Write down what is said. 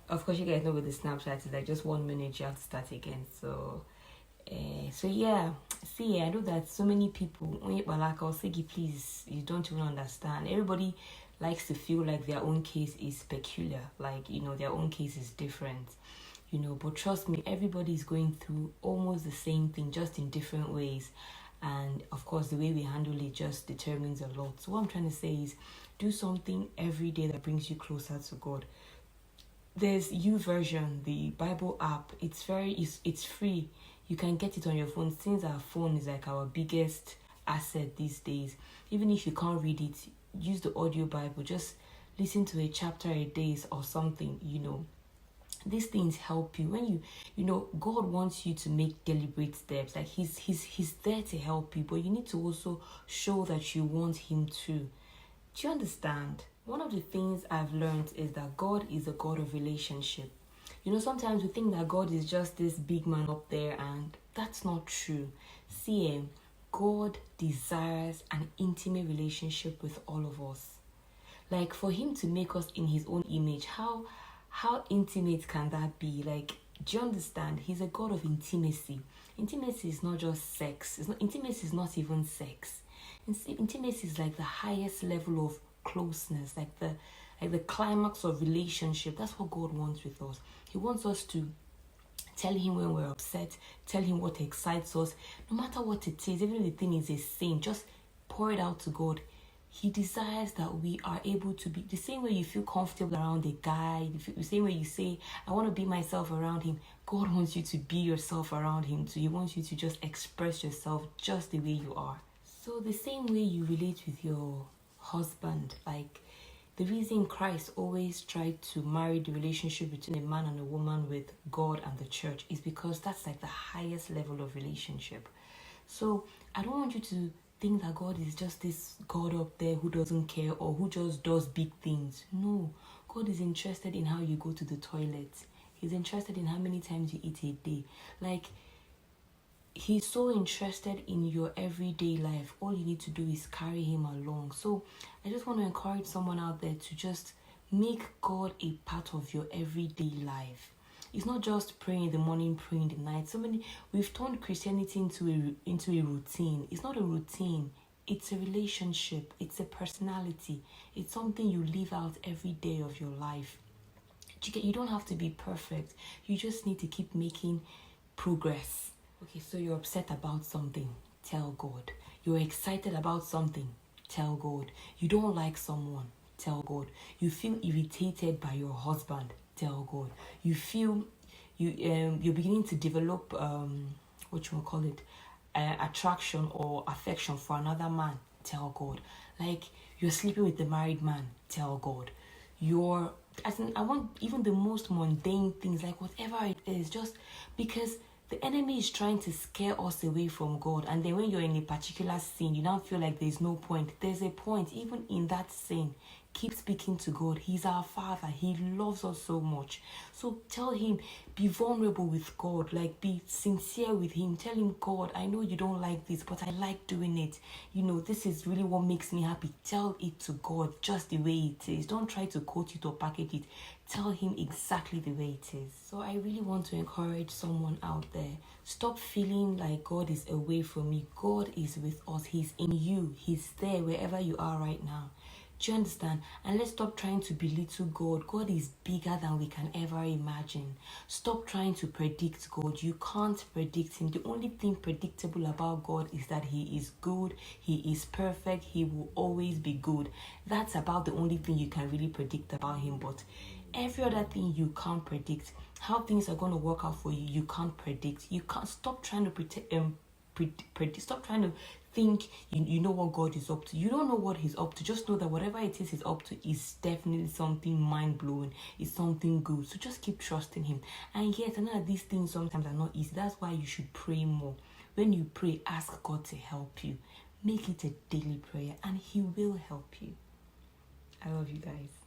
Of course, you guys know with the Snapchat, it's like just 1 minute you have to start again. So yeah. See, I know that so many people, when you like, I'll say, please, you don't even understand. Everybody likes to feel like their own case is peculiar, like, their own case is different, but trust me, everybody is going through almost the same thing, just in different ways. And of course, the way we handle it just determines a lot. So what I'm trying to say is, do something every day that brings you closer to God. There's YouVersion, the Bible app. It's free. You can get it on your phone. Since our phone is like our biggest asset these days, even if you can't read it, use the audio Bible. Just listen to a chapter a day or something. These things help you when God wants you to make deliberate steps. Like he's there to help you, but you need to also show that you want him to. Do you understand? One of the things I've learned is that God is a God of relationship. Sometimes we think that God is just this big man up there, and that's not true. See, God desires an intimate relationship with all of us. Like, for him to make us in his own image, how intimate can that be? Like, do you understand? He's a God of intimacy. Intimacy is not just sex. Intimacy is not even sex. Intimacy is like the highest level of closeness, like the climax of relationship. That's what God wants with us. He wants us to tell him when we're upset, tell him what excites us, no matter what it is. Even if the thing is a sin, just pour it out to God. He desires that we are able to be the same way you feel comfortable around a guy, the same way you say, I want to be myself around him. God wants you to be yourself around him too. He wants you to just express yourself just the way you are. So the same way you relate with your husband, like the reason Christ always tried to marry the relationship between a man and a woman with God and the church is because that's like the highest level of relationship. So I don't want you to think that God is just this God up there who doesn't care or who just does big things. No, God is interested in how you go to the toilet. He's interested in how many times you eat a day. Like, he's so interested in your everyday life. All you need to do is carry him along. So I just want to encourage someone out there to just make God a part of your everyday life. It's not just praying in the morning, praying in the night. We've turned Christianity into a routine. It's not a routine. It's a relationship. It's a personality. It's something you live out every day of your life. You don't have to be perfect. You just need to keep making progress. Okay, so you're upset about something, tell God. You're excited about something, tell God. You don't like someone, tell God. You feel irritated by your husband, tell God. You feel you're beginning to develop attraction or affection for another man, tell God. Like, you're sleeping with the married man, tell God. I want even the most mundane things, like whatever it is, just because the enemy is trying to scare us away from God. And then when you're in a particular sin, you now feel like there's no point. There's a point. Even in that sin, keep speaking to God. He's our Father. He loves us so much. So tell him, be vulnerable with God. Like, be sincere with him. Tell him, God, I know you don't like this, but I like doing it. This is really what makes me happy. Tell it to God just the way it is. Don't try to quote it or package it. Tell him exactly the way it is. So I really want to encourage someone out there. Stop feeling like God is away from you. God is with us. He's in you. He's there wherever you are right now. Do you understand? And let's stop trying to belittle God. God is bigger than we can ever imagine. Stop trying to predict God. You can't predict him. The only thing predictable about God is that he is good. He is perfect. He will always be good. That's about the only thing you can really predict about him. But every other thing you can't predict. How things are going to work out for you, you can't predict. You can't. Stop trying to predict. Stop trying to think you know what God is up to. You don't know what he's up to. Just know that whatever it is he's up to is definitely something mind-blowing. It's something good. So just keep trusting him. And yes, I know that these things sometimes are not easy. That's why you should pray more. When you pray, ask God to help you. Make it a daily prayer and he will help you. I love you guys.